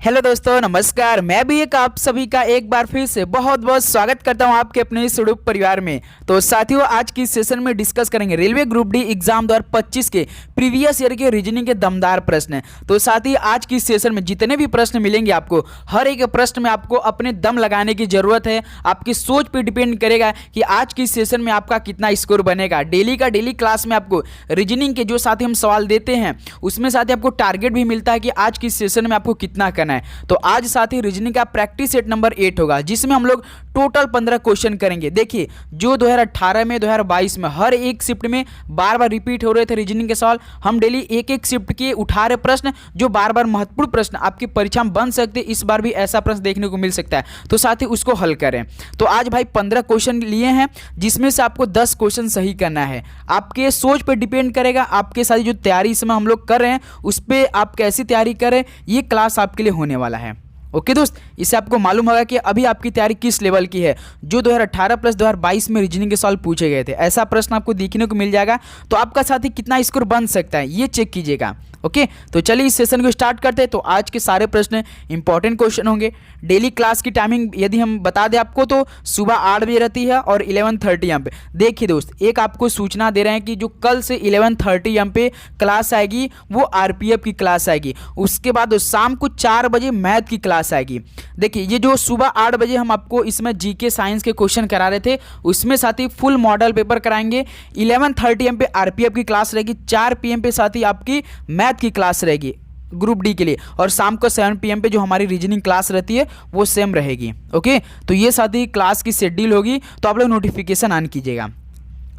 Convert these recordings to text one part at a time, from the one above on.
Hello दोस्तों, नमस्कार। मैं भी आप सभी का एक बार फिर से बहुत बहुत स्वागत करता हूं आपके अपने इस यूट्यूब परिवार में। तो साथियों, आज की सेशन में डिस्कस करेंगे रेलवे ग्रुप डी एग्जाम 2025 के प्रीवियस ईयर के रीजनिंग के दमदार प्रश्न। तो साथ ही आज की सेशन में जितने भी प्रश्न मिलेंगे आपको, हर एक प्रश्न में आपको अपने दम लगाने की जरूरत है। आपकी सोच पर डिपेंड करेगा कि आज की सेशन में आपका कितना स्कोर बनेगा। डेली का डेली क्लास में आपको रीजनिंग के जो साथी हम सवाल देते हैं उसमें साथ ही आपको टारगेट भी मिलता है कि आज की सेशन में आपको कितना करना है। तो आज साथ ही रीजनिंग का प्रैक्टिस सेट नंबर 8 होगा, जिसमें हम लोग टोटल 15 क्वेश्चन करेंगे। देखिए, जो 2018 में 2022 में हर एक शिफ्ट में बार बार रिपीट हो रहे थे रीजनिंग के सवाल, हम डेली एक एक शिफ्ट के उठा रहे प्रश्न जो बार बार महत्वपूर्ण प्रश्न आपकी परीक्षा में बन सकते। इस बार भी ऐसा प्रश्न देखने को मिल सकता है, तो साथ ही उसको हल करें। तो आज भाई 15 क्वेश्चन लिए हैं, जिसमें से आपको 10 क्वेश्चन सही करना है। आपके सोच पर डिपेंड करेगा, आपके साथ जो तैयारी इस समय हम लोग कर रहे हैं उस पर आप कैसी तैयारी करें, ये क्लास आपके लिए होने वाला है। ओके दोस्त, इससे आपको मालूम होगा कि अभी आपकी तैयारी किस लेवल की है। जो 2018 प्लस 2022 में रीजनिंग के सवाल पूछे गए थे, ऐसा प्रश्न आपको देखने को मिल जाएगा। तो आपका साथी कितना स्कोर बन सकता है ये चेक कीजिएगा। ओके, तो चलिए इस सेशन को स्टार्ट करते हैं। तो आज के सारे प्रश्न इंपॉर्टेंट क्वेश्चन होंगे। डेली क्लास की टाइमिंग यदि हम बता दें आपको, तो सुबह 8 बजे रहती है और 11:30 एम पे। देखिए दोस्त, एक आपको सूचना दे रहे हैं कि जो कल से 11:30 एम पे क्लास आएगी वो आरपीएफ की क्लास आएगी। उसके बाद शाम को 4 बजे मैथ की क्लास आएगी। देखिए, ये जो सुबह 8 बजे हम आपको इसमें जीके साइंस के क्वेश्चन करा रहे थे, उसमें साथ ही फुल मॉडल पेपर कराएंगे। 11:30 एम पे आरपीएफ की क्लास रहेगी। 4 PM पे साथ ही आपकी मैथ की क्लास रहेगी ग्रुप डी के लिए, और शाम को 7 PM पे जो हमारी रीजनिंग क्लास रहती है वो सेम रहेगी। ओके, तो ये साथ ही क्लास की शेड्यूल होगी, तो आप लोग नोटिफिकेशन ऑन कीजिएगा।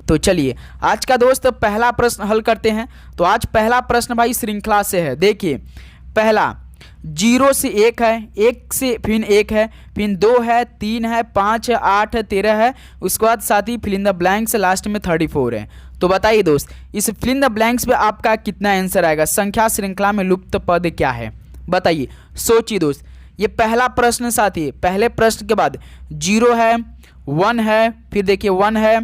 तो चलिए आज का दोस्त पहला प्रश्न हल करते हैं। तो आज पहला प्रश्न भाई श्रृंखला से है। देखिए, पहला 0 से 1 है, 1 से फिर 1 है, फिर 2 है, 3 है, 5 है, 8 है, 13 है। उसके बाद साथ ही fill in the blanks last में 34 है। तो बताइए दोस्त, इस फिल इन द ब्लैंक्स पे आपका कितना आंसर आएगा। संख्या श्रृंखला में लुप्त पद क्या है, बताइए, सोचिए दोस्त। ये पहला प्रश्न साथी, पहले प्रश्न के बाद 0 है, 1 है, फिर देखिए 1 है,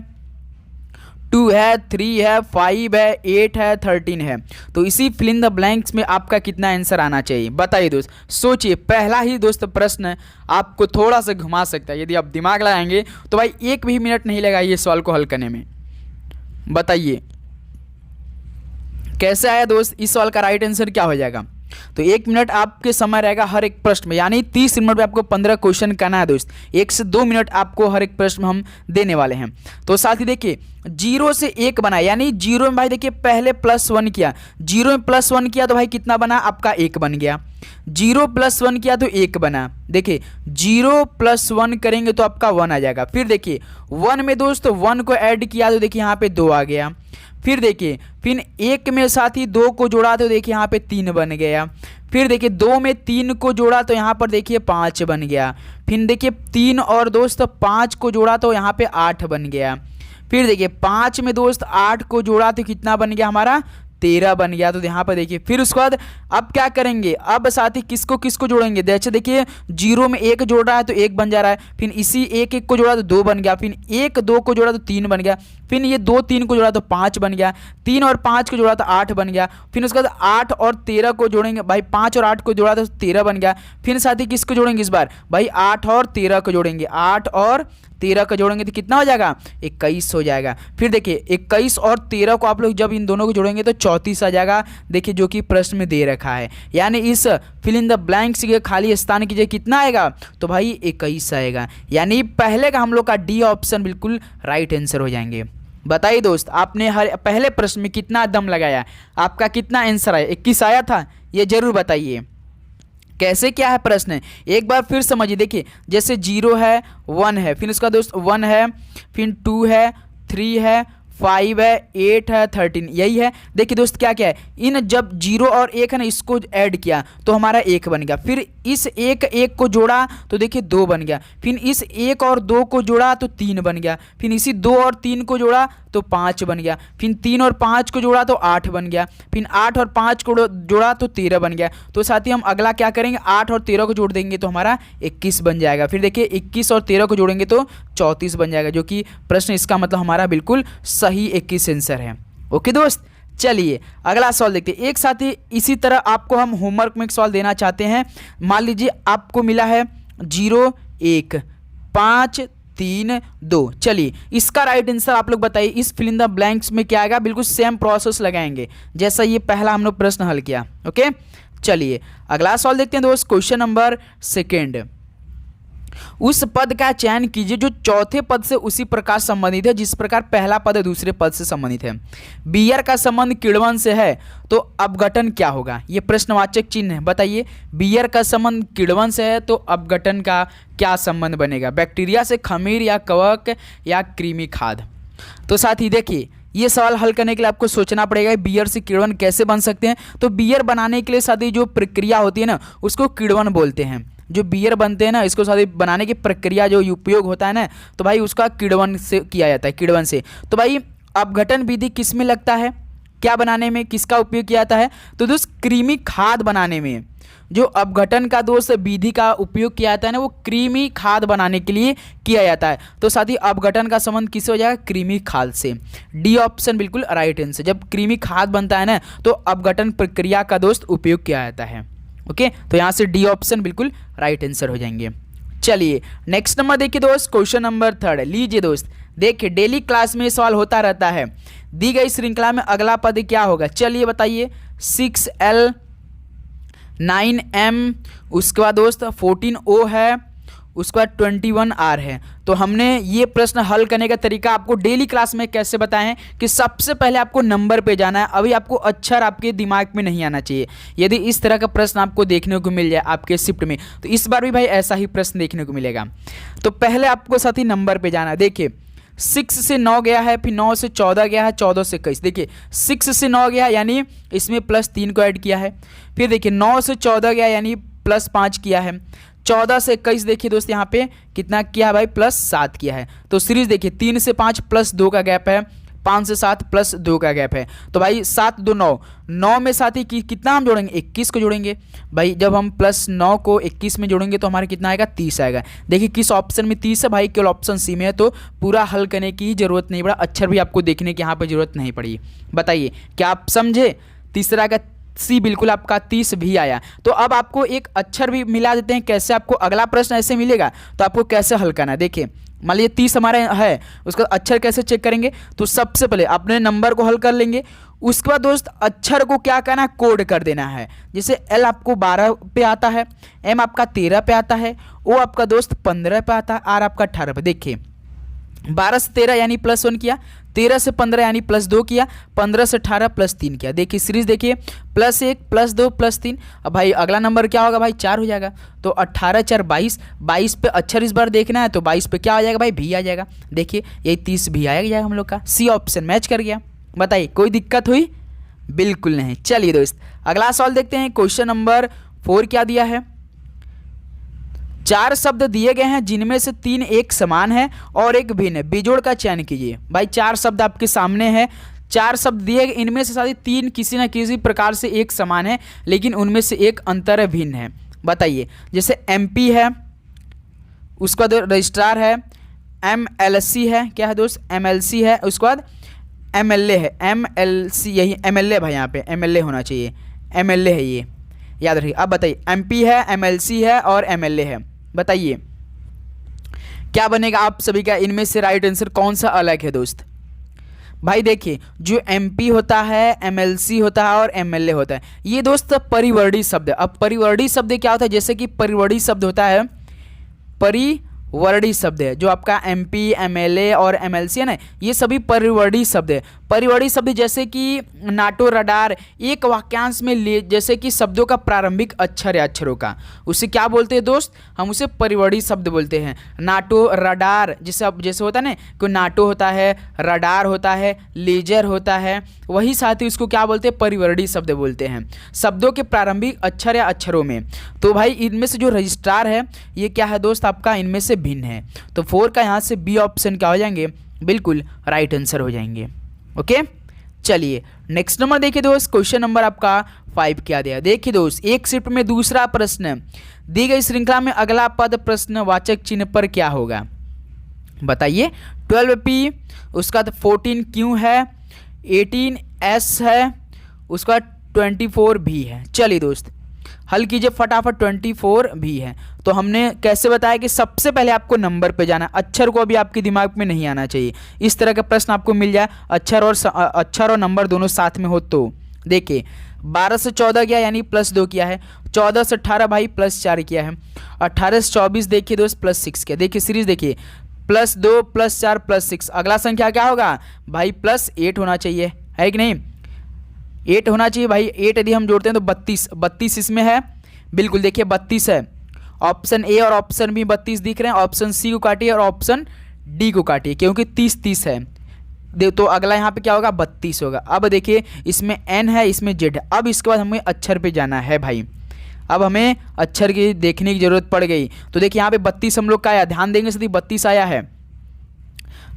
2 है, 3 है, 5 है, 8 है, 13 है। तो इसी फिल इन द ब्लैंक्स में आपका कितना आंसर आना चाहिए, बताइए दोस्त। सोचिए, पहला ही दोस्त प्रश्न आपको थोड़ा सा घुमा सकता है। यदि आप दिमाग लगाएंगे तो भाई 1 भी मिनट नहीं लगा ये सवाल को हल करने में। बताइए कैसे आया दोस्त, इस सवाल का राइट आंसर क्या हो जाएगा। तो 1 मिनट आपके समय रहेगा हर एक प्रश्न में, यानी 30 मिनट में आपको 15 क्वेश्चन करना है दोस्त। 1 से 2 मिनट आपको हर एक प्रश्न में हम देने वाले हैं। तो साथ ही देखिए, 0 से 1 बना, यानी 0 में भाई देखिए पहले +1 किया, 0 में +1 किया तो भाई कितना बना, आपका 1 बन गया। 0 + 1 किया तो 1 बना। देखिए 0 + 1 करेंगे तो आपका 1 आ जाएगा। फिर देखिए 1 में दोस्त 1 को ऐड किया तो देखिए यहाँ पे 2 आ गया। फिर देखिए, फिर 1 में साथ ही 2 को जोड़ा तो देखिए यहाँ पे 3 बन गया। फिर देखिए 2 में 3 को जोड़ा तो यहाँ पर देखिए 5 बन गया। फिर देखिए 3 और दोस्त 5 को जोड़ा तो यहाँ पे 8 बन गया। फिर देखिए 5 में दोस्त 8 को जोड़ा तो कितना बन गया हमारा, 13 बन गया। तो यहाँ पर देखिए, फिर उसके बाद अब क्या करेंगे, अब साथ ही किसको किसको जोड़ेंगे। जैसे देखिए 0 में 1 जोड़ रहा है तो 1 बन जा रहा है, फिर इसी 1 को जोड़ा तो 2 बन गया, फिर 1 2 को जोड़ा तो 3 बन गया, फिर ये 2 3 को जोड़ा तो 5 बन गया, 3 और 5 को जोड़ा तो 8 बन गया। फिर उसके बाद 8 और 13 को जोड़ेंगे भाई, 5 और 8 को जोड़ा तो 13 बन गया। फिर साथ ही किसको जोड़ेंगे इस बार, भाई 8 और 13 को जोड़ेंगे, 8 और 13 को जोड़ेंगे तो कितना हो जाएगा, 21 हो जाएगा। फिर देखिए 21 और 13 को आप लोग जब इन दोनों को जोड़ेंगे तो 34 आ जाएगा। देखिए जो कि प्रश्न में दे रखा है, यानी इस फिल इन द ब्लैंक्स के खाली स्थान की जगह कितना आएगा, तो भाई 21 आएगा। यानी पहले का हम लोग का डी ऑप्शन बिल्कुल राइट आंसर हो जाएंगे। बताइए दोस्त, आपने हर पहले प्रश्न में कितना दम लगाया, आपका कितना आंसर आया, 21 आया था, ये जरूर बताइए। कैसे क्या है प्रश्न, एक बार फिर समझिए। देखिए जैसे 0 है, 1 है, फिर उसका दोस्त 1 है, फिर 2 है, 3 है, 5 है, 8 है, 13, यही है। देखिए दोस्त क्या क्या है, इन जब 0 और 1 है ना, इसको ऐड किया तो हमारा 1 बन गया। फिर इस 1 को जोड़ा तो देखिए 2 बन गया। फिर इस 1 और 2 को जोड़ा तो 3 बन गया। फिर इसी 2 और 3 को जोड़ा तो 5 बन गया। फिर 3 और 5 को जोड़ा तो 8 बन गया। फिर 8 और 5 को जोड़ा तो 13 बन गया। तो साथ ही हम अगला क्या करेंगे, 8 और 13 को जोड़ देंगे तो हमारा 21 बन जाएगा। फिर देखिए 21 और 13 को जोड़ेंगे तो 34 बन जाएगा, जो कि प्रश्न इसका मतलब हमारा बिल्कुल सही 21 आंसर है। ओके दोस्त, चलिए अगला सवाल देखते हैं। एक साथ ही इसी तरह आपको हम होमवर्क में एक सवाल देना चाहते हैं। मान लीजिए आपको मिला है 0 1 5 3 2। चलिए इसका राइट आंसर आप लोग बताइए। इस फिल इन द ब्लैंक्स में क्या आएगा? बिल्कुल सेम प्रोसेस लगाएंगे जैसा ये पहला हम लोग प्रश्न हल किया। ओके, चलिए अगला सवाल देखते हैं दोस्त। Question number 2। उस पद का चयन कीजिए जो चौथे पद से उसी प्रकार संबंधित है जिस प्रकार पहला पद दूसरे पद से संबंधित है। बियर का संबंध किण्वन से है तो अपघटन क्या होगा? ये प्रश्नवाचक चिन्ह है। बताइए, बियर का संबंध किण्वन से है तो अपघटन का क्या संबंध बनेगा? बैक्टीरिया से, खमीर या कवक या कृमि खाद? तो साथ ही देखिए ये सवाल हल करने के लिए आपको सोचना पड़ेगा बियर से किण्वन कैसे बन सकते हैं। तो बियर बनाने के लिए साथ ही जो प्रक्रिया होती है ना उसको किण्वन बोलते हैं। जो बियर बनते हैं ना इसको साथ ही बनाने की प्रक्रिया जो उपयोग होता है ना तो भाई उसका किण्वन से किया जाता है, किण्वन से। तो भाई अपघटन विधि किस में लगता है? क्या बनाने में किसका उपयोग किया जाता है? तो दोस्त कृमि खाद बनाने में। जो अपघटन का दोस्त विधि का उपयोग किया जाता है ना वो कृमि खाद बनाने के लिए किया जाता है। तो साथ ही अपघटन का संबंध किससे हो जाएगा? कृमि खाद से। डी ऑप्शन बिल्कुल राइट आंसर। जब कृमि खाद बनता है ना तो अपघटन प्रक्रिया का दोस्त उपयोग किया जाता है। ओके, तो यहाँ से डी ऑप्शन बिल्कुल राइट आंसर हो जाएंगे। चलिए नेक्स्ट नंबर देखिए दोस्त। क्वेश्चन नंबर 3 लीजिए दोस्त। देखिए डेली क्लास में सवाल होता रहता है। दी गई श्रृंखला में अगला पद क्या होगा? चलिए बताइए। 6L 9M, उसके बाद दोस्त 14O है, उसके बाद 21R है। तो हमने ये प्रश्न हल करने का तरीका आपको डेली क्लास में कैसे बताए हैं कि सबसे पहले आपको नंबर पे जाना है। अभी आपको अक्षर आपके दिमाग में नहीं आना चाहिए। यदि इस तरह का प्रश्न आपको देखने को मिल जाए आपके शिफ्ट में तो इस बार भी भाई ऐसा ही प्रश्न देखने को मिलेगा। तो पहले आपको साथ ही नंबर पे जाना है। देखिए 6 से 9 गया है, फिर 9 से 14 गया है, 14 से 21। देखिए 6 से 9 गया यानी इसमें +3 को ऐड किया है। फिर देखिए 9 से 14 गया यानी +5 किया है। 14 से 21 देखिए दोस्त यहाँ पे कितना किया है भाई? +7 किया है। तो सीरीज देखिए 3 से 5 +2 का गैप है, 5 से 7 +2 का गैप है। तो भाई 7 2 9, 9 में साथ ही कितना हम जोड़ेंगे? 21 को जोड़ेंगे। भाई जब हम +9 को 21 में जोड़ेंगे तो हमारा कितना आएगा? 30 आएगा। देखिए किस ऑप्शन में 30 है? भाई केवल ऑप्शन सी में है। तो पूरा हल करने की जरूरत नहीं पड़ा, अक्षर भी आपको देखने की यहाँ पर जरूरत नहीं पड़ी। बताइए क्या आप समझे? तीसरा का सी बिल्कुल आपका 30 भी आया। तो अब आपको एक अक्षर भी मिला देते हैं। कैसे आपको अगला प्रश्न ऐसे मिलेगा तो आपको कैसे हल करना है? देखिए मान लीजिए 30 हमारे है, उसका अक्षर कैसे चेक करेंगे? तो सबसे पहले अपने नंबर को हल कर लेंगे। उसके बाद दोस्त अक्षर को क्या करना है? कोड कर देना है। जैसे L आपको 12 पे आता है, M आपका 13 पे आता है, O आपका दोस्त 15 पे आता है, R आपका 18 पे। देखिए 12 से 13 यानी +1 किया, 13 से 15 यानी +2 किया, 15 से 18 +3 किया। देखिए सीरीज देखिए +1 +2 +3। अब भाई अगला नंबर क्या होगा भाई? 4 हो जाएगा। तो 18 4 22, 22 पे अक्षर इस बार देखना है तो 22 पे क्या आ जाएगा भाई? भी आ जाएगा। देखिए यही 30 भी आएगा हम लोग का। सी ऑप्शन मैच कर गया। बताइए कोई दिक्कत हुई? बिल्कुल नहीं। चलिए दोस्त अगला सवाल देखते हैं। क्वेश्चन नंबर 4 क्या दिया है? 4 शब्द दिए गए हैं जिनमें से 3 एक समान है और एक भिन्न है। बेजोड़ का चयन कीजिए। भाई 4 शब्द आपके सामने है, 4 शब्द दिए गए, इनमें से सारे 3 किसी न किसी प्रकार से एक समान है लेकिन उनमें से एक अंतर भिन्न है। बताइए जैसे MP है, उसके बाद रजिस्ट्रार है, MLC है, क्या है दोस्त? MLC है, उसके बाद MLA है। MLC यही MLA भाई, यहाँ पे MLA होना चाहिए, MLA है ये, याद रखिए। अब बताइए MP है, MLC है और MLA है। बताइए क्या बनेगा आप सभी का? इनमें से राइट आंसर कौन सा अलग है दोस्त? भाई देखिए जो MP होता है, MLC होता है और MLA होता है, ये दोस्त परिवर्णी शब्द है। अब परिवर्णी शब्द क्या होता है? जैसे कि परिवर्णी शब्द होता है, परिवर्णी शब्द है जो आपका MP MLA और MLC है ना, ये सभी परिवर्णी शब्द है। परिवर्णी शब्द जैसे कि नाटो, रडार, एक वाक्यांश में ले जैसे कि शब्दों का प्रारंभिक अक्षर है अक्षरों का, उसे क्या बोलते हैं दोस्त? हम उसे परिवर्णी शब्द बोलते हैं। नाटो, रडार, जैसे होता है ना कि नाटो होता है, रडार होता है, लेजर होता है, वही साथ ही उसको क्या बोलते हैं? परिवर्णी शब्द बोलते हैं, शब्दों के प्रारंभिक अक्षर या अक्षरों में। तो भाई इनमें से जो रजिस्ट्रार है ये क्या है दोस्त? आपका इनमें से भिन्न है। तो 4 का यहाँ से बी ऑप्शन क्या हो जाएंगे? बिल्कुल राइट आंसर हो जाएंगे। ओके चलिए नेक्स्ट नंबर देखिए दोस्त। क्वेश्चन नंबर आपका 5 क्या दिया? देखिए दोस्त एक शिफ्ट में दूसरा प्रश्न, दी गई श्रृंखला में अगला पद प्रश्नवाचक चिन्ह पर क्या होगा? बताइए 12P, उसका 14Q है, एस है, उसका 24 भी है। चलिए दोस्त हल कीजिए फटाफट। 24 भी है तो हमने कैसे बताया कि सबसे पहले आपको नंबर पे जाना, अक्षर को अभी आपके दिमाग में नहीं आना चाहिए। इस तरह का प्रश्न आपको मिल जाए अक्षर और नंबर दोनों साथ में हो तो देखिए 12 से 14 किया यानी +2 किया है, 14 से 18 भाई +4 किया है, 18 से 24 देखिए दोस्त +6 किया। देखिए सीरीज देखिए +2 +4 +6, अगला संख्या क्या होगा भाई +8 होना चाहिए, है कि नहीं? 8 होना चाहिए भाई। 8 यदि हम जोड़ते हैं तो 32 इसमें है, बिल्कुल देखिए 32 है। ऑप्शन ए और ऑप्शन बी 32 दिख रहे हैं, ऑप्शन सी को काटिए और ऑप्शन डी को काटिए क्योंकि 30 है। तो अगला यहाँ पे क्या होगा 32 होगा। अब देखिए इसमें एन है, इसमें जेड है। अब इसके बाद हमें अक्षर पे जाना है भाई, अब हमें अक्षर की देखने की जरूरत पड़ गई। तो देखिए यहाँ पे 32 हम लोग का आया, ध्यान देंगे सदी 32 आया है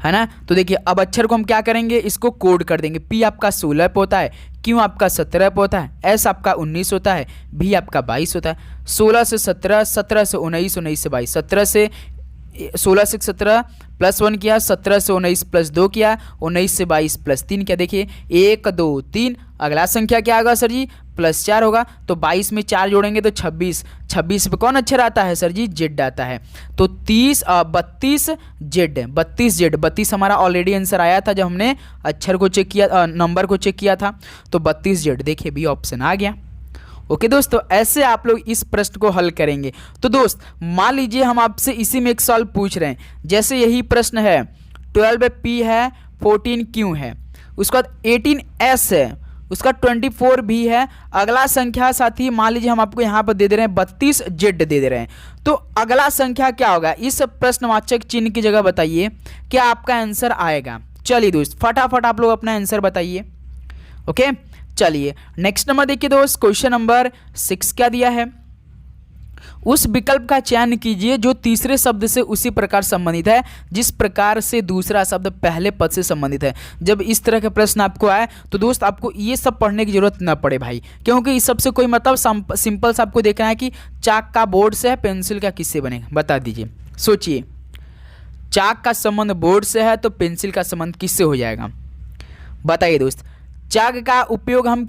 ना। तो देखिए अब अक्षर को हम क्या करेंगे, इसको कोड कर देंगे। पी आपका 16 पे होता है, क्यू आपका 17 पे होता है, एस आपका 19 होता है, भी आपका 22 होता है। 16 से 17, 17 से 19, 19 से 22, 17 से 16 से 17 +1 किया, 17 से 19 +2 किया, 19 से 22 +3 किया। देखिए 1 2 3, अगला संख्या क्या होगा सर जी +4 होगा। तो 22 में 4 जोड़ेंगे तो 26, 26 पे कौन अक्षर आता है सर जी जेड आता है। तो 32 जेड, 32 हमारा ऑलरेडी आंसर आया था जब हमने अक्षर को चेक किया, नंबर को चेक किया था। तो 32 जेड देखिए बी ऑप्शन आ गया। ओके दोस्तों ऐसे आप लोग इस प्रश्न को हल करेंगे। तो दोस्त मान लीजिए हम आपसे इसी में एक सवाल पूछ रहे हैं, जैसे यही प्रश्न है 12 पी है, 14 क्यू है, उसके बाद 18 एस है, उसका 24 भी है। अगला संख्या साथी मान लीजिए हम आपको यहाँ पर दे दे रहे हैं 32 जेड दे दे रहे हैं। तो अगला संख्या क्या होगा, इस प्रश्नवाचक चिन्ह की जगह बताइए क्या आपका आंसर आएगा। चलिए दोस्त फटाफट आप लोग अपना आंसर बताइए। ओके चलिए नेक्स्ट नंबर देखिए दोस्त, क्वेश्चन नंबर 6 क्या दिया है, उस विकल्प का चयन कीजिए जो तीसरे शब्द से उसी प्रकार संबंधित है जिस प्रकार से दूसरा शब्द पहले पद से संबंधित है। जब इस तरह के प्रश्न आपको आए तो दोस्त आपको ये सब पढ़ने की जरूरत न पड़े भाई, क्योंकि इस सब से कोई मतलब सिंपल सा आपको देखना है कि चाक का बोर्ड से है, पेंसिल का किससे बनेगा, बता दीजिए। सोचिए चाक का संबंध बोर्ड से है तो पेंसिल का संबंध किससे हो जाएगा, बताइए दोस्त। चाक का उपयोग हम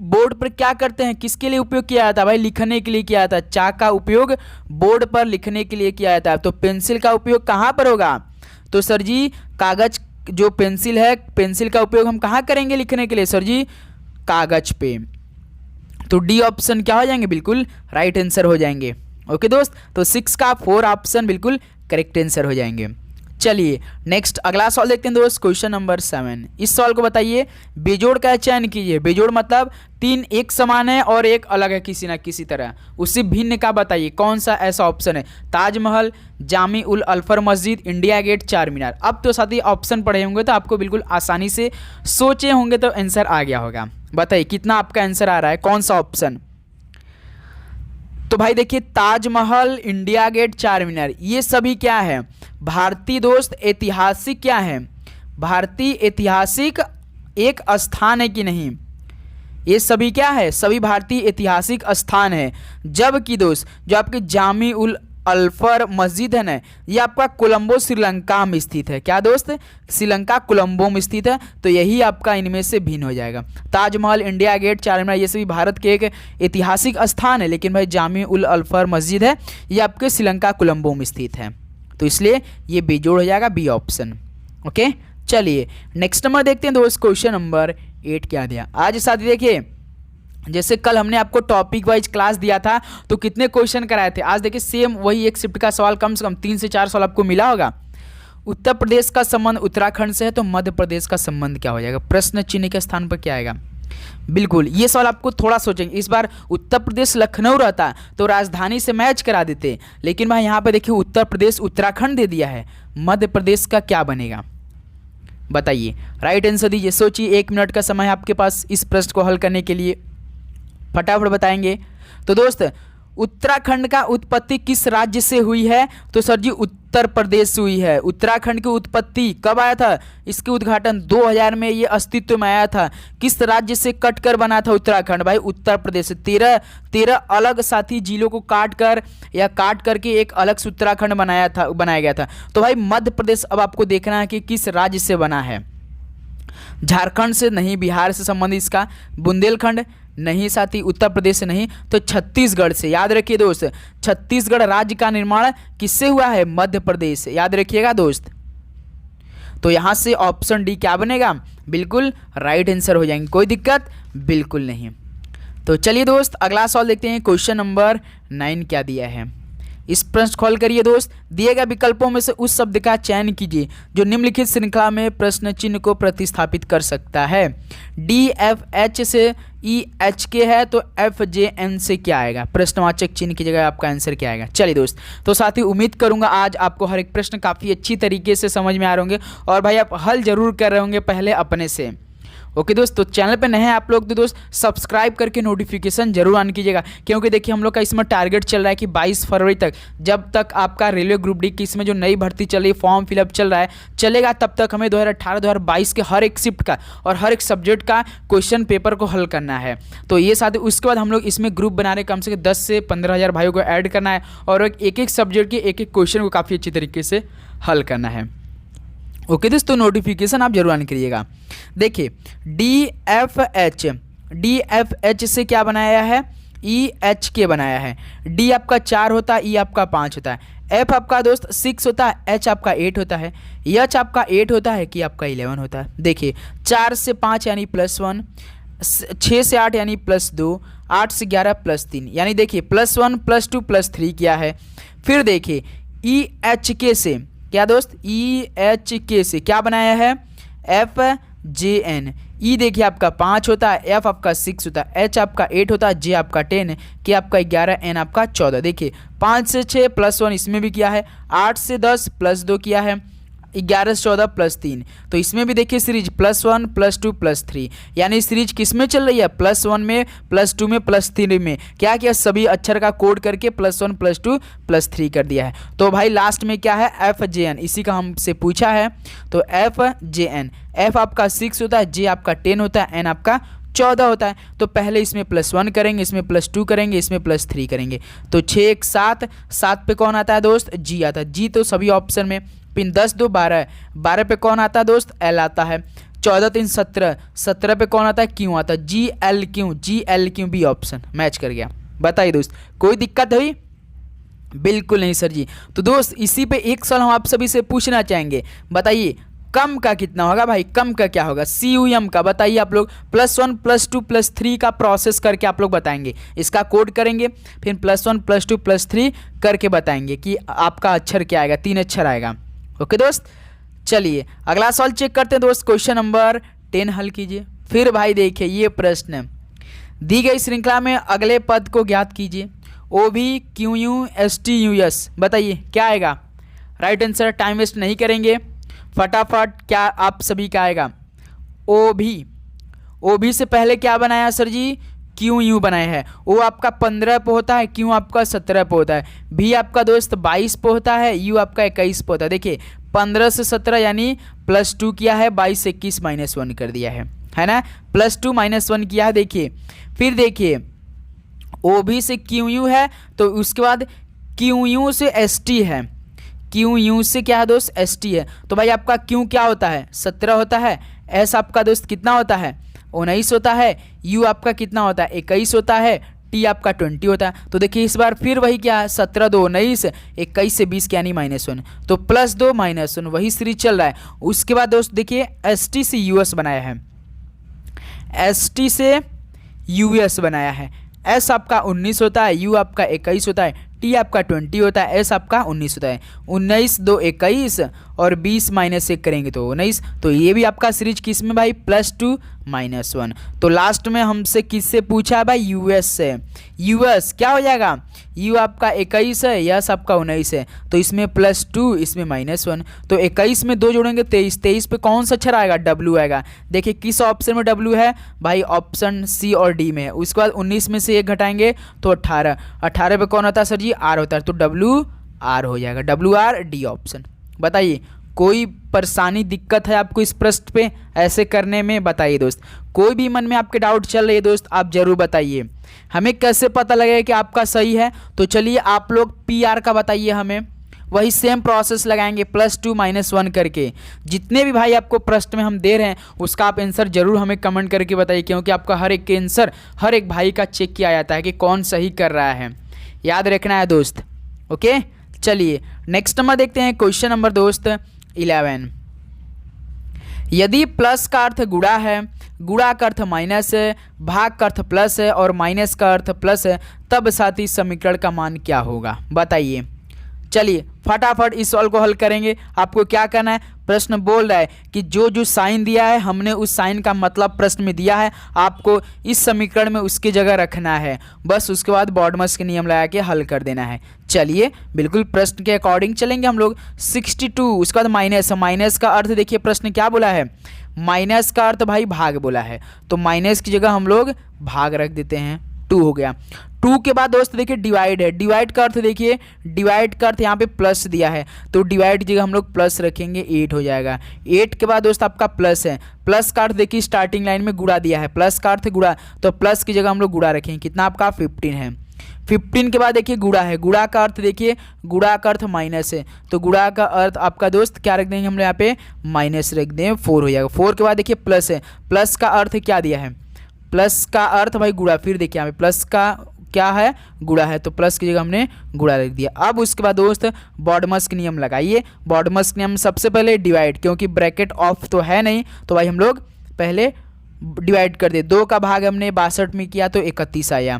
बोर्ड पर क्या करते हैं, किसके लिए उपयोग किया जाता है भाई, लिखने के लिए किया जाता है। चाक का उपयोग बोर्ड पर लिखने के लिए किया जाता है। तो पेंसिल का उपयोग कहाँ पर होगा, तो सर जी कागज, जो पेंसिल है पेंसिल का उपयोग हम कहाँ करेंगे लिखने के लिए सर जी, कागज पे। तो डी ऑप्शन क्या हो जाएंगे, बिल्कुल राइट आंसर हो जाएंगे। ओके दोस्त तो 6 का 4 ऑप्शन बिल्कुल करेक्ट आंसर हो जाएंगे। चलिए नेक्स्ट अगला सवाल देखते हैं दोस्त, क्वेश्चन नंबर 7। इस सवाल को बताइए बेजोड़ का चयन कीजिए। बेजोड़ मतलब 3 एक समान है और एक अलग है किसी ना किसी तरह, उससे भिन्न का बताइए कौन सा ऐसा ऑप्शन है। ताजमहल, जामी उल अल्फर मस्जिद, इंडिया गेट, चार मीनार। अब तो साथ ही ऑप्शन पढ़े होंगे तो आपको बिल्कुल आसानी से सोचे होंगे तो आंसर आ गया होगा। बताइए कितना आपका आंसर आ रहा है, कौन सा ऑप्शन। तो भाई देखिए ताजमहल, इंडिया गेट, चार मीनार ये सभी क्या है, भारतीय दोस्त ऐतिहासिक क्या है, भारतीय ऐतिहासिक एक स्थान है कि नहीं, ये सभी क्या है, सभी भारतीय ऐतिहासिक स्थान है। जबकि दोस्त जो आपके जामी उल अल्फर मस्जिद है ना, ये आपका कोलंबो श्रीलंका में स्थित है। क्या दोस्त, श्रीलंका कोलंबो में स्थित है। तो यही आपका इनमें से भिन्न हो जाएगा। ताजमहल, इंडिया गेट, चार मीनार ये सभी भारत के एक ऐतिहासिक स्थान है, लेकिन भाई जामी उल अल्फर मस्जिद है ये आपके श्रीलंका कोलंबो में स्थित है। तो इसलिए ये बेजोड़ हो जाएगा बी ऑप्शन। ओके चलिए नेक्स्ट नंबर देखते हैं दोस्त, क्वेश्चन नंबर 8 क्या दिया। आज साथी देखिए जैसे कल हमने आपको टॉपिक वाइज क्लास दिया था तो कितने क्वेश्चन कराए थे, आज देखिए सेम वही एक शिफ्ट का सवाल कम से कम 3 से 4 सवाल आपको मिला होगा। उत्तर प्रदेश का संबंध उत्तराखंड से है तो मध्य प्रदेश का संबंध क्या हो जाएगा, प्रश्न चिन्ह के स्थान पर क्या आएगा। बिल्कुल ये सवाल आपको थोड़ा सोचेंगे। इस बार उत्तर प्रदेश लखनऊ रहता तो राजधानी से मैच करा देते, लेकिन भाई यहाँ पे देखिए उत्तर प्रदेश उत्तराखंड दे दिया है, मध्य प्रदेश का क्या बनेगा बताइए। राइट आंसर दीजिए, सोचिए 1 मिनट का समय है आपके पास इस प्रश्न को हल करने के लिए, फटाफट बताएंगे। तो दोस्त उत्तराखंड का उत्पत्ति किस राज्य से हुई है, तो सर जी उत्तर प्रदेश से हुई है। उत्तराखंड की उत्पत्ति कब आया था, इसके उद्घाटन 2000 में ये अस्तित्व में आया था। किस राज्य से कट कर बना था उत्तराखंड, भाई उत्तर प्रदेश से। 13 अलग साथी जिलों को काट कर या काट करके एक अलग से उत्तराखंड बनाया गया था। तो भाई मध्य प्रदेश अब आपको देखना है कि किस राज्य से बना है। झारखंड से नहीं, बिहार से संबंधित इसका, बुंदेलखंड नहीं, साथ ही उत्तर प्रदेश से नहीं, तो छत्तीसगढ़ से। याद रखिए दोस्त, छत्तीसगढ़ राज्य का निर्माण किससे हुआ है? मध्य प्रदेश से। याद रखिएगा दोस्त। तो यहाँ से ऑप्शन डी क्या बनेगा? बिल्कुल राइट आंसर हो जाएंगे, कोई दिक्कत बिल्कुल नहीं। तो चलिए दोस्त अगला सवाल देखते हैं। क्वेश्चन नंबर 9 क्या दिया है? इस प्रश्न खोल करिए दोस्त। दिए गए विकल्पों में से उस शब्द का चयन कीजिए जो निम्नलिखित श्रृंखला में प्रश्न चिन्ह को प्रतिस्थापित कर सकता है। डी एफ एच से ई एच के है, तो एफ जे एन से क्या आएगा? प्रश्नवाचक चिन्ह की जगह आपका आंसर क्या आएगा? चलिए दोस्त, तो साथ ही उम्मीद करूंगा आज आपको हर एक प्रश्न काफ़ी अच्छी तरीके से समझ में आ रहे होंगे और भाई आप हल जरूर कर रहे होंगे पहले अपने से। ओके दोस्त, तो चैनल पे नए हैं आप लोग तो दोस्त सब्सक्राइब करके नोटिफिकेशन जरूर ऑन कीजिएगा, क्योंकि देखिए हम लोग का इसमें टारगेट चल रहा है कि 22 फरवरी तक, जब तक आपका रेलवे ग्रुप डी की इसमें जो नई भर्ती चल रही है, फॉर्म फिलअप चल रहा है, चलेगा, तब तक हमें 2018-2022 के हर एक शिफ्ट का और हर एक सब्जेक्ट का क्वेश्चन पेपर को हल करना है। तो ये साथ ही उसके बाद हम लोग इसमें ग्रुप बना रहे, कम से कम 10 से 15,000 भाइयों को ऐड करना है और एक एक सब्जेक्ट के एक एक क्वेश्चन को काफ़ी अच्छी तरीके से हल करना है। ओके दोस्तों, नोटिफिकेशन आप जरूर ऑन करिएगा। देखिए डी एफ एच से क्या बनाया है? ई एच के बनाया है। डी आपका 4 होता है, ई आपका 5 होता है, एफ आपका दोस्त 6 होता है, एच आपका 8 होता है, एच आपका 8 होता है कि आपका 11 होता है। देखिए 4 से 5 यानी +1, 6 से 8 यानी +2, 8 से 11 +3, यानी देखिए +1 +2 +3 क्या है। फिर देखिए ई एच के से क्या दोस्त? ई एच के से क्या बनाया है? एफ जे एन। ई देखिए आपका 5 होता है, एफ आपका 6 होता है, एच आपका 8 होता है, जे आपका 10, के आपका 11, एन आपका 14। देखिए 5 से 6 +1 इसमें भी किया है, 8 से 10 +2 किया है, 11 से 14 +3, तो इसमें भी देखिए सीरीज +1 +2 +3, यानी सीरीज किस में चल रही है? +1 में, +2 में, +3 में। क्या किया? सभी अक्षर का कोड करके +1 +2 +3 कर दिया है। तो भाई लास्ट में क्या है? एफ जे एन, इसी का हमसे पूछा है। तो एफ जे एन, एफ आपका 6 होता है, जे आपका 10 होता है, एन आपका 14 होता है। तो पहले इसमें +1 करेंगे, इसमें +2 करेंगे, इसमें +3 करेंगे। तो 6 1 7, 7 पे कौन आता है दोस्त? जी आता है। जी तो सभी ऑप्शन में। पिन 10 2 12, 12 पे कौन आता है दोस्त? एल आता है। 14 3 17, 17 पे कौन आता है? क्यों आता है। जी एल क्यों, जी एल क्यों, बी ऑप्शन मैच कर गया। बताइए दोस्त कोई दिक्कत हुई? बिल्कुल नहीं सर जी। तो दोस्त इसी पे एक सवाल हम आप सभी से पूछना चाहेंगे, बताइए कम का कितना होगा भाई? कम का क्या होगा? CUM का बताइए आप लोग। +1 +2 +3 का प्रोसेस करके आप लोग बताएंगे, इसका कोड करेंगे, फिर +1 +2 +3 करके बताएंगे कि आपका अक्षर क्या आएगा। 3 अक्षर आएगा। ओके दोस्त, चलिए अगला सवाल चेक करते हैं दोस्त। क्वेश्चन नंबर 10 हल कीजिए। फिर भाई देखिए ये प्रश्न, दी गई श्रृंखला में अगले पद को ज्ञात कीजिए। OB QU ST US, बताइए क्या आएगा? राइट आंसर, टाइम वेस्ट नहीं करेंगे, फटाफट क्या आप सभी का आएगा? OB से पहले क्या बनाया सर जी? QU बनाया है। O आपका 15 पे होता है, Q आपका 17 पे होता है, B आपका दोस्त 22 पे होता है, U आपका 21 पे होता है। देखिए 15 से 17 यानी +2 किया है, 22 से 21 -1 कर दिया है ना, +2 -1 किया है। देखिए फिर देखिए OB से QU है, तो उसके बाद QU से ST है, QU से क्या है दोस्त? ST है। तो भाई आपका Q क्या होता है? 17 होता है, S आपका दोस्त कितना होता है? 19 होता है, U आपका कितना होता है? 21 होता है, T आपका 20 होता है। तो देखिए इस बार फिर वही क्या है? 17 2 19, 21 से 20 यानी -1, तो +2 -1 वही सीरीज चल रहा है। उसके बाद दोस्त देखिए ST से US बनाया है, ST से US बनाया है। S आपका 19 होता है, U आपका 21 होता है, T आपका 20 होता है, S आपका 19 होता है। 19 2 21 और 20 -1 करेंगे तो 19, तो ये भी आपका सीरीज किस में भाई? +2 -1। तो लास्ट में हमसे किससे पूछा है भाई? US से। US क्या हो जाएगा? U आपका 21 है, यस आपका 19 है, तो इसमें +2 इसमें -1, तो 21 में 2 जोड़ेंगे 23, 23 पे कौन सा अक्षर आएगा? W आएगा। देखिए किस ऑप्शन में W है भाई? ऑप्शन C और D में है। उसके बाद 19 में से 1 घटाएंगे तो 18, 18 पे कौन होता है सर जी? R होता है, तो WR हो जाएगा, WR D ऑप्शन। बताइए कोई परेशानी दिक्कत है आपको इस प्रश्न पे ऐसे करने में? बताइए दोस्त, कोई भी मन में आपके डाउट चल रही है दोस्त आप जरूर बताइए। हमें कैसे पता लगेगा कि आपका सही है? तो चलिए आप लोग PR का बताइए हमें, वही सेम प्रोसेस लगाएंगे +2 -1 करके। जितने भी भाई आपको प्रश्न में हम दे रहे हैं उसका आप आंसर जरूर हमें कमेंट करके बताइए, क्योंकि आपका हर एक के आंसर हर एक भाई का चेक किया जाता है कि कौन सही कर रहा है, याद रखना है दोस्त। ओके, चलिए नेक्स्ट नंबर देखते हैं। क्वेश्चन नंबर दोस्त 11। यदि प्लस का अर्थ गुणा है, गुणा का अर्थ माइनस है, भाग का अर्थ प्लस है और माइनस का अर्थ प्लस है, तब साथ ही समीकरण का मान क्या होगा, बताइए। चलिए फटाफट इस सवाल को हल करेंगे। आपको क्या करना है, प्रश्न बोल रहा है कि जो जो साइन दिया है हमने उस साइन का मतलब प्रश्न में दिया है, आपको इस समीकरण में उसकी जगह रखना है, बस उसके बाद बॉडमस के नियम लगा के हल कर देना है। चलिए बिल्कुल प्रश्न के अकॉर्डिंग चलेंगे हम लोग। 62 उसके बाद माइनस, माइनस का अर्थ देखिए प्रश्न क्या बोला है, माइनस का अर्थ भाई भाग बोला है, तो माइनस की जगह हम लोग भाग रख देते हैं, 2 हो गया। 2 के बाद दोस्त देखिए डिवाइड है, डिवाइड का अर्थ देखिए, डिवाइड का अर्थ यहाँ पे प्लस दिया है तो डिवाइड की जगह हम लोग प्लस रखेंगे, 8 हो जाएगा। 8 के बाद दोस्त आपका प्लस है, प्लस का अर्थ देखिए स्टार्टिंग लाइन में गुणा दिया है, प्लस का अर्थ गुणा, तो प्लस की जगह हम लोग गुणा रखेंगे, कितना आपका 15 है। 15 के बाद देखिए गुणा है, गुणा का अर्थ देखिए, गुणा का अर्थ माइनस है, तो गुणा का अर्थ आपका दोस्त क्या रख देंगे हम लोग यहाँ पे, माइनस रख देंगे, 4 हो जाएगा। 4 के बाद देखिए प्लस है, प्लस का अर्थ क्या दिया है, प्लस का अर्थ भाई गुणा, फिर देखिए यहाँ पे प्लस का क्या है, गुणा है, तो प्लस की जगह हमने गुणा रख दिया। अब उसके बाद दोस्त बॉडमस के नियम लगाइए। बॉडमस के नियम सबसे पहले डिवाइड, क्योंकि ब्रैकेट ऑफ तो है नहीं तो भाई हम लोग पहले डिवाइड कर दे। 2 का भाग हमने 62 में किया तो 31 आया,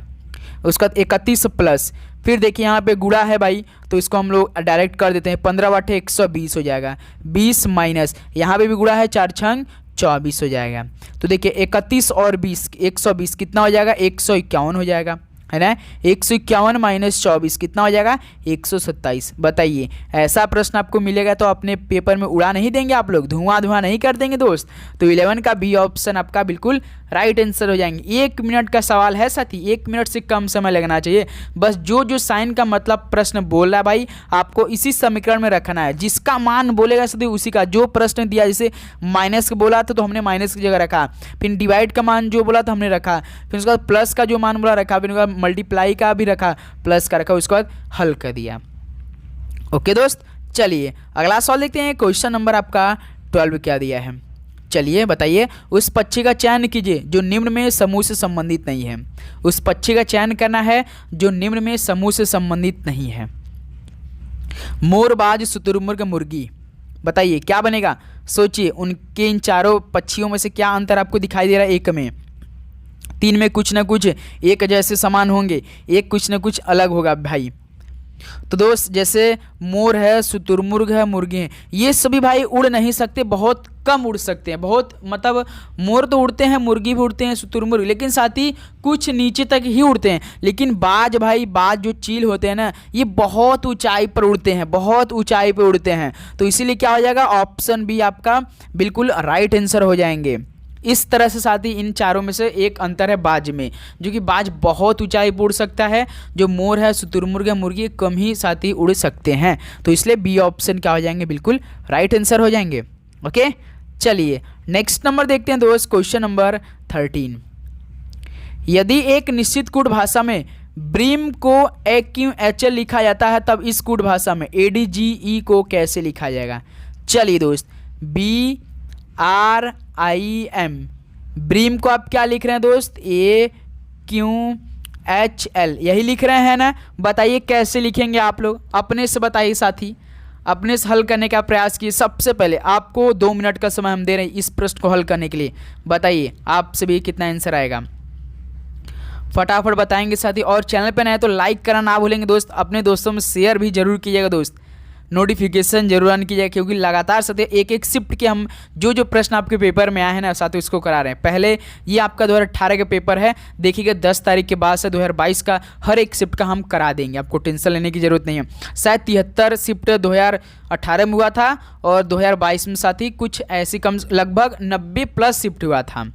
उसका 31 प्लस, फिर देखिए यहाँ पे गुणा है भाई तो इसको हम लोग डायरेक्ट कर देते हैं, 15/120 हो जाएगा। 20 माइनस यहाँ पे भी गुणा है, 4 छंग 24 हो जाएगा। तो देखिए 31 और 20, 120 कितना हो जाएगा, 151 हो जाएगा, है ना। 151 माइनस 24 कितना हो जाएगा, 127। बताइए ऐसा प्रश्न आपको मिलेगा तो अपने पेपर में उड़ा नहीं देंगे आप लोग, धुआं नहीं कर देंगे दोस्त। तो 11 का बी ऑप्शन आपका बिल्कुल राइट आंसर हो जाएंगे। 1 मिनट का सवाल है साथी, 1 मिनट से कम समय लगना चाहिए, बस जो जो साइन का मतलब प्रश्न बोल रहा है भाई आपको इसी समीकरण में रखना है, जिसका मान बोलेगा साथी उसी का। जो प्रश्न दिया जैसे माइनस का बोला था तो हमने माइनस की जगह रखा, फिर डिवाइड का मान जो बोला था हमने रखा, फिर उसके बाद प्लस का जो मान बोला रखा, फिर उसके बाद मल्टीप्लाई का भी रखा, प्लस का रखा, उसके बाद हल कर दिया। ओके दोस्त, चलिए अगला सवाल देखते हैं। क्वेश्चन नंबर आपका 12 क्या दिया है, चलिए बताइए। उस पक्षी का चयन कीजिए जो निम्न में समूह से संबंधित नहीं है। उस पक्षी का चयन करना है जो निम्न में समूह से संबंधित नहीं है। मोरबाज, शुतुरमुर्ग, मुर्गी, बताइए क्या बनेगा। सोचिए उनके इन चारों पक्षियों में से क्या अंतर आपको दिखाई दे रहा है। एक में, 3 में कुछ ना कुछ एक जैसे समान होंगे, एक कुछ ना कुछ अलग होगा भाई। तो दोस्त जैसे मोर है, शुतुरमुर्ग है, मुर्गी है, ये सभी भाई उड़ नहीं सकते, बहुत कम उड़ सकते हैं, बहुत मतलब मोर तो उड़ते हैं, मुर्गी भी उड़ते हैं, शुतुरमुर्ग, लेकिन साथ ही कुछ नीचे तक ही उड़ते हैं। लेकिन बाज भाई, बाज जो चील होते हैं ना, ये बहुत ऊंचाई पर उड़ते हैं, बहुत ऊंचाई पर उड़ते हैं। तो इसीलिए क्या हो जाएगा, ऑप्शन बी आपका बिल्कुल राइट आंसर हो जाएंगे। इस तरह से साथ ही इन चारों में से एक अंतर है बाज में, जो कि बाज बहुत ऊंचाई पर उड़ सकता है, जो मोर है, शुतुरमुर्ग है, मुर्गी कम ही साथ ही उड़ सकते हैं। तो इसलिए बी ऑप्शन क्या हो जाएंगे, बिल्कुल राइट आंसर हो जाएंगे। ओके, चलिए नेक्स्ट नंबर देखते हैं दोस्त। Question number 13। यदि एक निश्चित कूट भाषा में ब्रीम को AQHL लिखा जाता है तब इस कूट भाषा में ADGE को कैसे लिखा जाएगा। चलिए दोस्त, BRIM, ब्रीम को आप क्या लिख रहे हैं दोस्त, AQHL, यही लिख रहे हैं ना। बताइए कैसे लिखेंगे आप लोग, अपने से बताइए साथी, अपने से हल करने का प्रयास कीजिए। सबसे पहले आपको 2 मिनट का समय हम दे रहे हैं इस प्रश्न को हल करने के लिए। बताइए आपसे भी कितना आंसर आएगा, फटाफट बताएंगे साथी। और चैनल पर नए तो लाइक करना ना भूलेंगे दोस्त, अपने दोस्तों में शेयर भी जरूर कीजिएगा दोस्त, नोटिफिकेशन जरूर ऑन कीजिए, क्योंकि लगातार साथ एक एक शिफ्ट के हम जो जो प्रश्न आपके पेपर में आए हैं ना साथ इसको करा रहे हैं। पहले ये आपका 2018 का पेपर है, देखिएगा 10 तारीख के बाद से 2022 का हर एक शिफ्ट का हम करा देंगे, आपको टेंशन लेने की जरूरत नहीं है। शायद 73 शिफ्ट 2018 में हुआ था और 2022 में साथ ही कुछ ऐसी कम लगभग 90+ शिफ्ट हुआ था।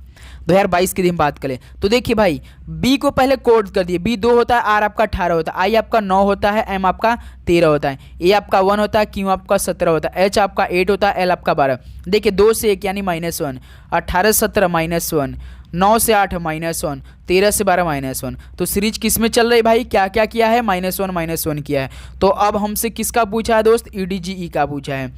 2022 की दिन बात करें तो देखिए भाई, बी को पहले कोड कर दिए, बी 2 होता है, आर आपका 18 होता है, आई आपका 9 होता है, एम आपका 13 होता है, ए आपका 1 होता है, क्यू आपका 17 होता है, एच आपका 8 होता है, एल आपका 12। देखिए 2 से 1 यानी -1, 18 17 -1, 9 से 8 -1, 13 से 12 -1। तो सीरीज किस में चल रही भाई, क्या क्या किया है, -1 किया है। तो अब हमसे किसका पूछा है दोस्त, EDGE का पूछा है,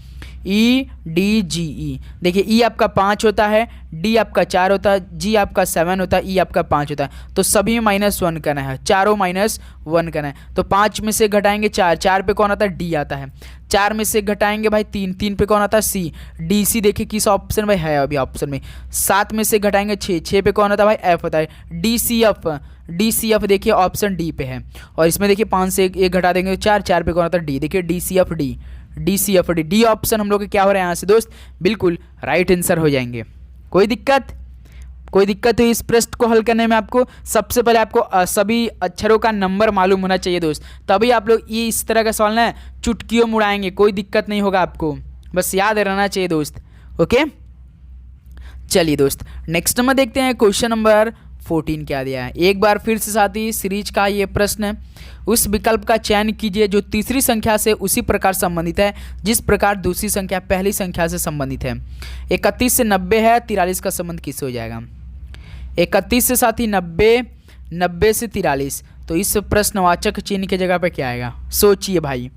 EDGE। देखिए E आपका 5 होता है, D आपका 4 होता है, G आपका 7 होता है, E आपका 5 होता है। तो सभी में -1 करना है, चारों -1 करना है। तो 5 में से घटाएंगे 4, 4 पे कौन आता है, D आता है। 4 में से घटाएंगे भाई 3, 3 पे कौन आता है, C। DC देखिए किस ऑप्शन में है, अभी ऑप्शन में। 7 में से घटाएंगे 6, 6 पे कौन आता है भाई, F होता है। DCF देखिए ऑप्शन D पे है। और इसमें देखिए 5 से एक घटा देंगे 4, 4 पे कौन आता है, D। देखिए DCFD, डी ऑप्शन हम लोग के क्या हो रहा है यहाँ से दोस्त, बिल्कुल राइट आंसर हो जाएंगे। कोई दिक्कत तो इस प्रश्न को हल करने में आपको सबसे पहले आपको सभी अक्षरों का नंबर मालूम होना चाहिए दोस्त, तभी आप लोग ये इस तरह का सवाल ना चुटकियों मुड़ाएंगे, कोई दिक्कत नहीं होगा आपको, बस याद रहना चाहिए दोस्त। ओके, चलिए दोस्त नेक्स्ट में देखते हैं क्वेश्चन नंबर 14 क्या दिया है। एक बार फिर से साथी सीरीज का ये प्रश्न है, उस विकल्प का चयन कीजिए जो तीसरी संख्या से उसी प्रकार संबंधित है जिस प्रकार दूसरी संख्या पहली संख्या से संबंधित है। 31 से 90 है, 43 का संबंध किससे हो जाएगा। 31 से साथी 90, 90 से 43, तो इस प्रश्नवाचक चिन्ह की जगह पे क्या आएगा, सोचिए भाई,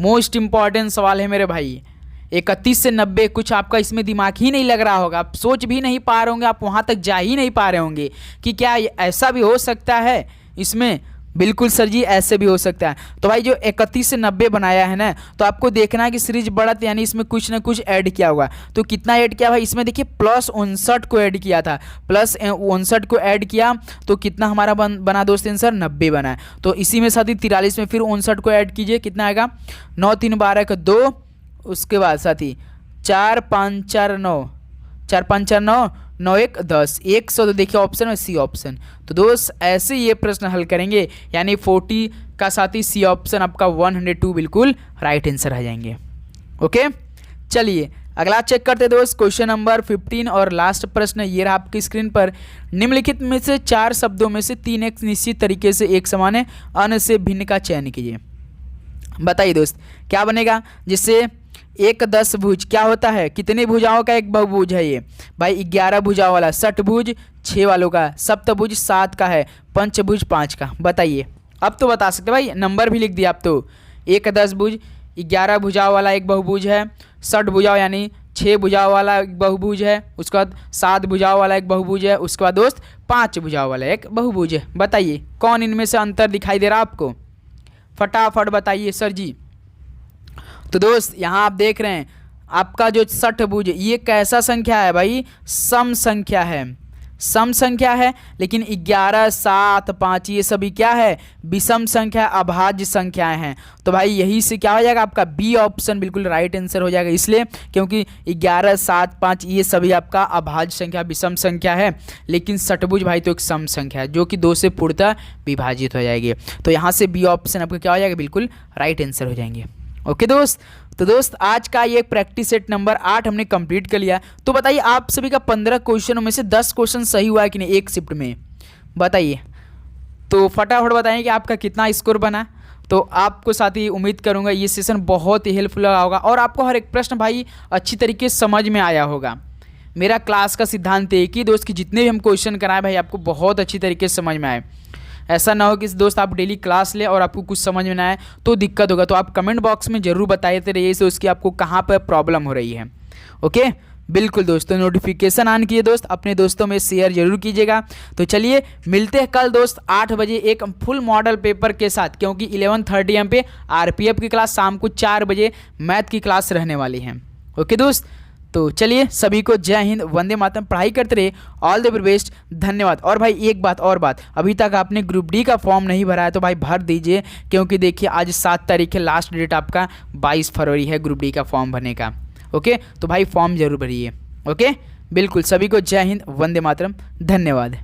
मोस्ट इंपॉर्टेंट सवाल है मेरे भाई। 31 से 90, कुछ आपका इसमें दिमाग ही नहीं लग रहा होगा, आप सोच भी नहीं पा रहे होंगे, आप वहाँ तक जा ही नहीं पा रहे होंगे कि क्या ऐसा भी हो सकता है इसमें। बिल्कुल सर जी, ऐसे भी हो सकता है। तो भाई जो 31 से 90 बनाया है ना, तो आपको देखना है कि सीरीज बढ़त यानी इसमें कुछ ना कुछ ऐड किया होगा। तो कितना ऐड किया भाई, इसमें देखिए +59 को ऐड किया था, +59 को ऐड किया तो कितना हमारा बना दोस्त आंसर, 90 बना है। तो इसी में साथी 43 में फिर 59 को ऐड कीजिए, कितना आएगा, 9 3 12 का 2, उसके बाद साथी 4 5 4 9, 4 5 4 9, 9 1 10, 100। तो देखिए ऑप्शन में C ऑप्शन। तो दोस्त ऐसे ये प्रश्न हल करेंगे, यानी 40 का साथी C ऑप्शन आपका 102 बिल्कुल राइट आंसर आ जाएंगे। ओके, चलिए अगला चेक करते दोस्त, क्वेश्चन नंबर 15 और लास्ट प्रश्न ये रहा आपकी स्क्रीन पर। निम्नलिखित में से 4 शब्दों में से 3 एक निश्चित तरीके से एक समान है, अन्य से भिन्न का चयन कीजिए। बताइए दोस्त क्या बनेगा, जिससे एक 10 भुज क्या होता है, कितनी भुजाओं का एक बहुभुज है ये भाई, 11 भुजाओं वाला। षटभुज 6 वालों का, सप्तभुज 7 का है, पंचभुज 5 का। बताइए, अब तो बता सकते भाई, नंबर भी लिख दिया आप तो। एक 10 भुज, 11 भुजाओं वाला एक बहुभुज है, 6 भुजाओं यानी 6 भुजाओं वाला एक बहुभुज है, उसके बाद 7 भुजाओं वाला एक बहुभुज है, उसके बाद दोस्त 5 भुजाओं वाला एक बहुभुज है। बताइए कौन इनमें से अंतर दिखाई दे रहा आपको, फटाफट बताइए सर जी। तो दोस्त यहाँ आप देख रहे हैं आपका जो षटभुज ये कैसा संख्या है भाई, सम संख्या है, सम संख्या है। लेकिन 11 7 5 ये सभी क्या है, विषम संख्या, अभाज्य संख्याएं हैं। तो भाई यही से क्या हो जाएगा आपका B ऑप्शन बिल्कुल राइट आंसर हो जाएगा, इसलिए क्योंकि 11 7 5 ये सभी आपका अभाज्य संख्या, विषम संख्या है। लेकिन षटभुज भाई तो एक सम संख्या है जो कि 2 से पूर्णतः विभाजित हो जाएगी। तो यहाँ से B ऑप्शन आपका क्या हो जाएगा, बिल्कुल राइट आंसर हो जाएंगे। ओके दोस्त, तो दोस्त आज का ये प्रैक्टिस सेट नंबर 8 हमने कंप्लीट कर लिया। तो बताइए आप सभी का 15 क्वेश्चनों में से 10 क्वेश्चन सही हुआ है कि नहीं एक शिफ्ट में, बताइए। तो फटाफट बताइए कि आपका कितना स्कोर बना। तो आपको साथ ही उम्मीद करूंगा ये सेशन बहुत ही हेल्पफुल होगा और आपको हर एक प्रश्न भाई अच्छी तरीके से समझ में आया होगा। मेरा क्लास का सिद्धांत एक ही दोस्त कि जितने भी हम क्वेश्चन कराएं भाई आपको बहुत अच्छी तरीके से समझ में आए। ऐसा ना हो कि दोस्त आप डेली क्लास ले और आपको कुछ समझ में ना आए तो दिक्कत होगा। तो आप कमेंट बॉक्स में ज़रूर बताते रहिए से उसकी आपको कहाँ पर प्रॉब्लम हो रही है। ओके बिल्कुल दोस्तों, नोटिफिकेशन ऑन कीजिए दोस्त, अपने दोस्तों में शेयर जरूर कीजिएगा। तो चलिए मिलते हैं कल दोस्त 8 बजे एक फुल मॉडल पेपर के साथ, क्योंकि 11:30 AM पे RPF की क्लास, शाम को 4 बजे मैथ की क्लास रहने वाली है। ओके दोस्त, तो चलिए सभी को जय हिंद, वंदे मातरम, पढ़ाई करते रहे, ऑल द बेस्ट, धन्यवाद। और भाई एक बात और बात, अभी तक आपने ग्रुप डी का फॉर्म नहीं भरा है तो भाई भर दीजिए, क्योंकि देखिए आज 7 तारीख है, लास्ट डेट आपका 22 फरवरी है ग्रुप डी का फॉर्म भरने का। ओके तो भाई फॉर्म जरूर भरिए। ओके बिल्कुल, सभी को जय हिंद, वंदे मातरम, धन्यवाद।